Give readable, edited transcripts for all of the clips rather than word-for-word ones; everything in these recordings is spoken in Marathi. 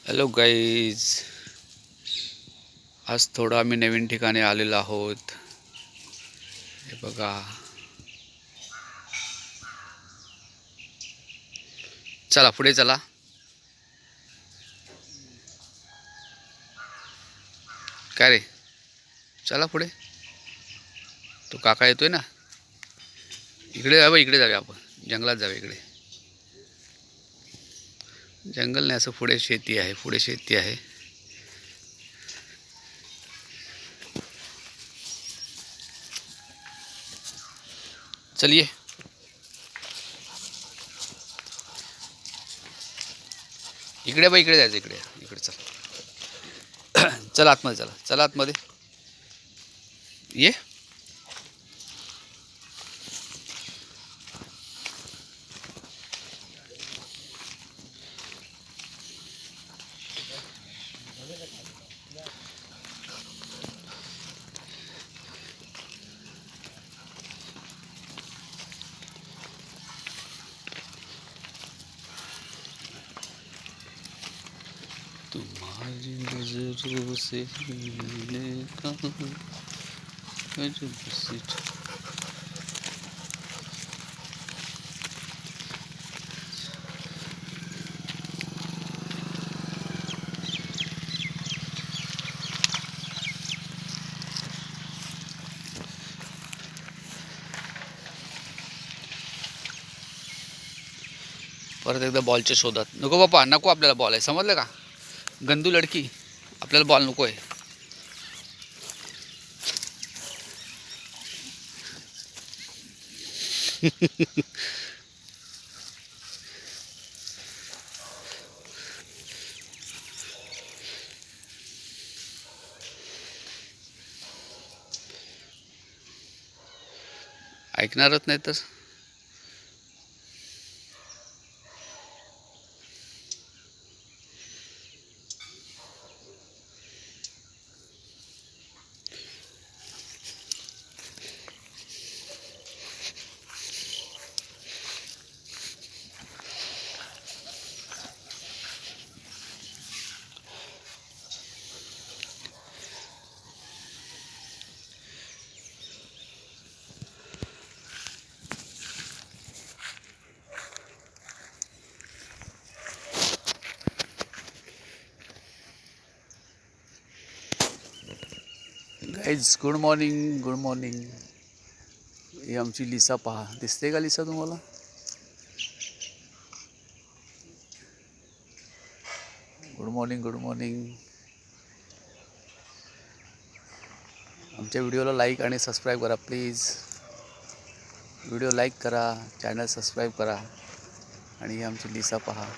हॅलो गाईज, आज थोडं आम्ही नवीन ठिकाणी आलेलो आहोत. हे बघा, चला पुढे चला. काय रे, चला पुढे. तो काका येतोय ना. इकडे जाऊ, इकडे जाऊया आपण. जंगलात जाऊया इकडे. जंगल नाही, असं पुढे शेती आहे. पुढे शेती आहे. चलिए. इकडे बाई, इकडे जायचं. इकडे इकडे चल. चला आतमध्ये, चला चला आतमध्ये ये. तुम्हारी नजरों से मिलने का परत एकदा बॉलच्या शोधात. नको बापा, नको. आपल्याला बॉल आहे, समजलं का? गंदू लडकी, आपल्याला बॉल नको आहे. ऐकणारच नाही तर. Guys, good morning. Good morning. ही आमची लिसा पहा. दिसते का लिसा तुम्हाला? Good morning. Good morning. आमच्या व्हिडिओला लाईक आणि सबस्क्राईब करा प्लीज. व्हिडिओ लाईक करा, चॅनल सबस्क्राईब करा. आणि ही आमची लिसा पहा.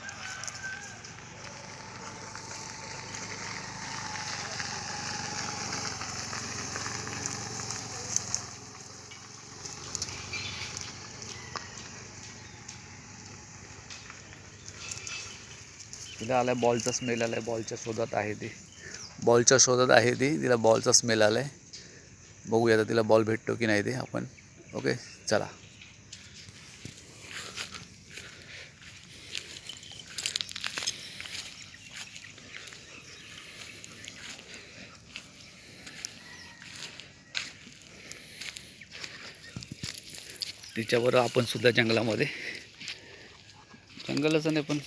तिला आलाय बॉलचा स्मेल आलाय. बॉलच्या शोधात आहे ती. बॉलच्या शोधात आहे ती. तिला बॉलचा स्मेल आलाय. बघूया आता तिला बॉल भेटतो की नाही ते आपण. ओके, चला. तिच्याबरोबर आपण सुद्धा जंगलामध्ये. जंगलच नाही पण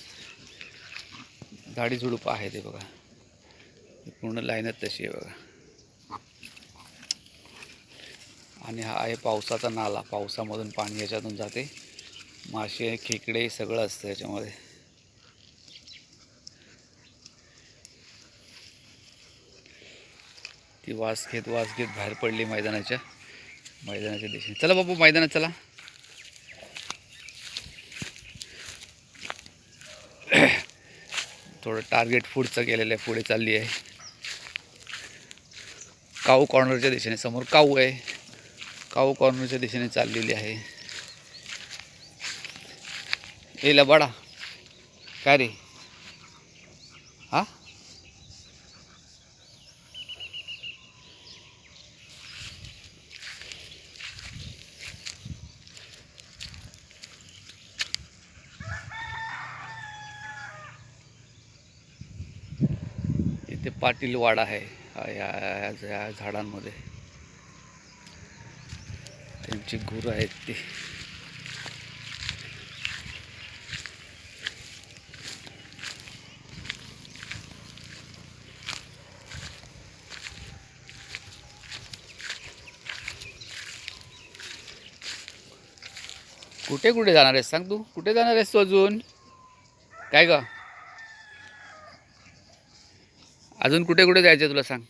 झाडी झुडूप आहे ते बघा. पूर्ण लाईनच तशी आहे बघा. आणि हा आहे पावसाचा नाला. पावसामधून पाणी याच्यातून जाते. मासे, खेकडे सगळं असतं याच्यामध्ये. ती वास घेत बाहेर पडली मैदानाच्या दिशेने. चला बाबू, मैदानात चला. थोडं टार्गेट फूडचं गेलेलं आहे. पुढे चालली आहे. काऊ कॉर्नरच्या दिशेने. समोर काऊ आहे. काऊ कॉर्नरच्या दिशेने चाललेली आहे. ए लबाडा, काय रे? हा, पाटील वाडा आहे या झाडांमध्ये त्यांची गुरं आहेत ती. कुठे कुठे जाणार आहेस सांग तू? कुठे जाणार आहेस तू अजून? काय ग? अजून कुठे कुठे जायचं तुला सांग?